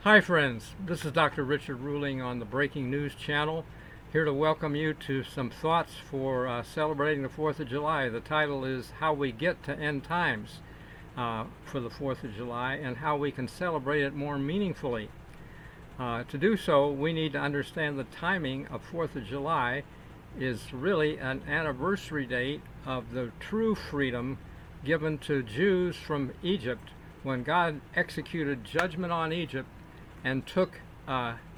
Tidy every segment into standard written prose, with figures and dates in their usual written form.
Hi friends, this is Dr. Richard Ruhling on the Breaking News channel, here to welcome you to some thoughts for celebrating the 4th of July. The title is How We Get to End Times for the 4th of July and how we can celebrate it more meaningfully. To do so, we need to understand the timing of 4th of July is really an anniversary date of the true freedom given to Jews from Egypt when God executed judgment on Egypt and took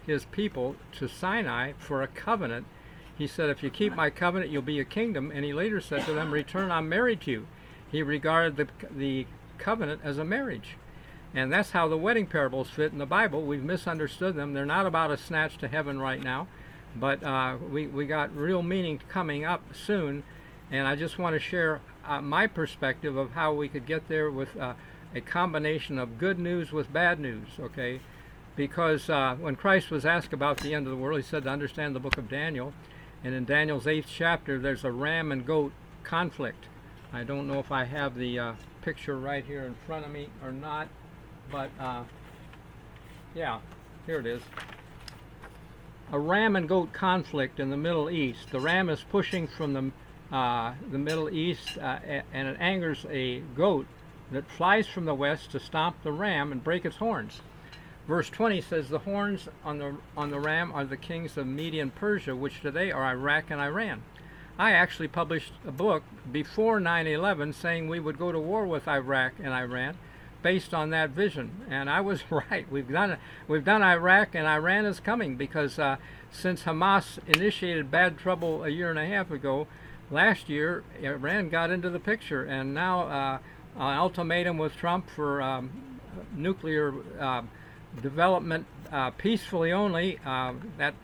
his people to Sinai for a covenant. He said, if you keep my covenant, you'll be a kingdom. And he later said to them, return, I'm married to you. He regarded the covenant as a marriage. And that's how the wedding parables fit in the Bible. We've misunderstood them. They're not about a snatch to heaven right now, but we got real meaning coming up soon. And I just want to share my perspective of how we could get there with a combination of good news with bad news, okay? Because when Christ was asked about the end of the world, he said to understand the book of Daniel. And in Daniel's 8th chapter, there's a ram and goat conflict. I don't know if I have the picture right here in front of me or not, but yeah, here it is. A ram and goat conflict in the Middle East. The ram is pushing from the Middle East, and it angers a goat that flies from the west to stomp the ram and break its horns. Verse 20 says, the horns on the ram are the kings of Medes Persia, which today are Iraq and Iran. I actually published a book before 9/11 saying we would go to war with Iraq and Iran based on that vision, and I was right. We've done Iraq, and Iran is coming because since Hamas initiated bad trouble a year and a half ago, last year Iran got into the picture, and now an ultimatum with Trump for nuclear development peacefully only. That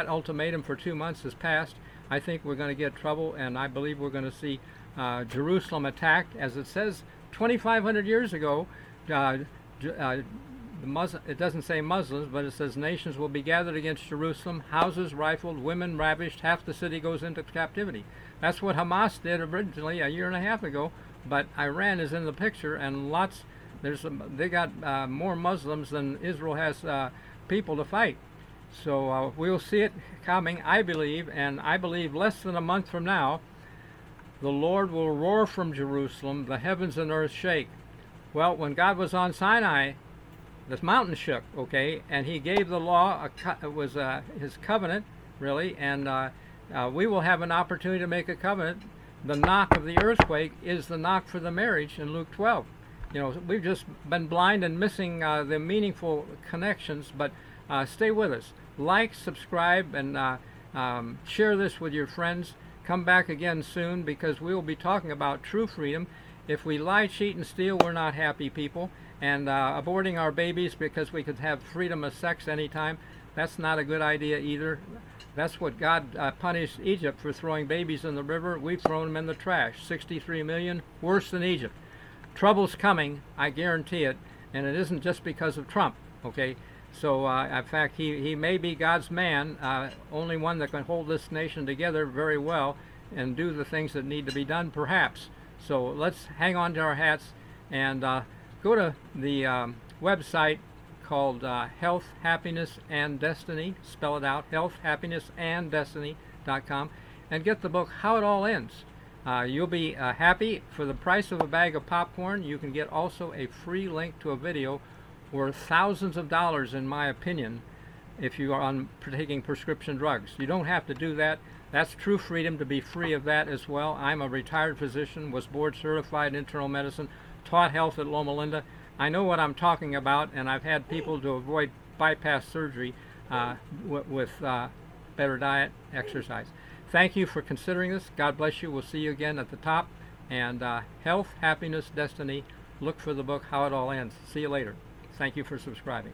ultimatum for 2 months has passed. I think we're going to get trouble, and I believe we're going to see Jerusalem attacked, as it says 2,500 years ago. It doesn't say Muslims, but it says nations will be gathered against Jerusalem, houses rifled, women ravished, half the city goes into captivity. That's what Hamas did originally a year and a half ago, but Iran is in the picture, and they got more Muslims than Israel has people to fight. So we'll see it coming, I believe, and I believe less than a month from now, the Lord will roar from Jerusalem, the heavens and earth shake. Well, when God was on Sinai, this mountain shook, okay, and he gave the law, it was his covenant, really, and we will have an opportunity to make a covenant. The knock of the earthquake is the knock for the marriage in Luke 12. You know, we've just been blind and missing the meaningful connections, but stay with us. Like, subscribe, and share this with your friends. Come back again soon, because we will be talking about true freedom. If we lie, cheat, and steal, we're not happy people. And aborting our babies because we could have freedom of sex anytime, that's not a good idea either. That's what God punished Egypt for, throwing babies in the river. We've thrown them in the trash. 63 million, worse than Egypt. Trouble's coming, I guarantee it, and it isn't just because of Trump, okay? So, in fact, he may be God's man, only one that can hold this nation together very well and do the things that need to be done, perhaps. So let's hang on to our hats and go to the website called Health, Happiness, and Destiny. Spell it out, healthhappinessanddestiny.com, and get the book, How It All Ends. You'll be happy. For the price of a bag of popcorn, you can get also a free link to a video worth thousands of dollars, in my opinion, if you are taking prescription drugs. You don't have to do that. That's true freedom, to be free of that as well. I'm a retired physician, was board certified in internal medicine, taught health at Loma Linda. I know what I'm talking about, and I've had people to avoid bypass surgery with better diet, exercise. Thank you for considering this. God bless you. We'll see you again at the top. And Health, Happiness, Destiny. Look for the book, How It All Ends. See you later. Thank you for subscribing.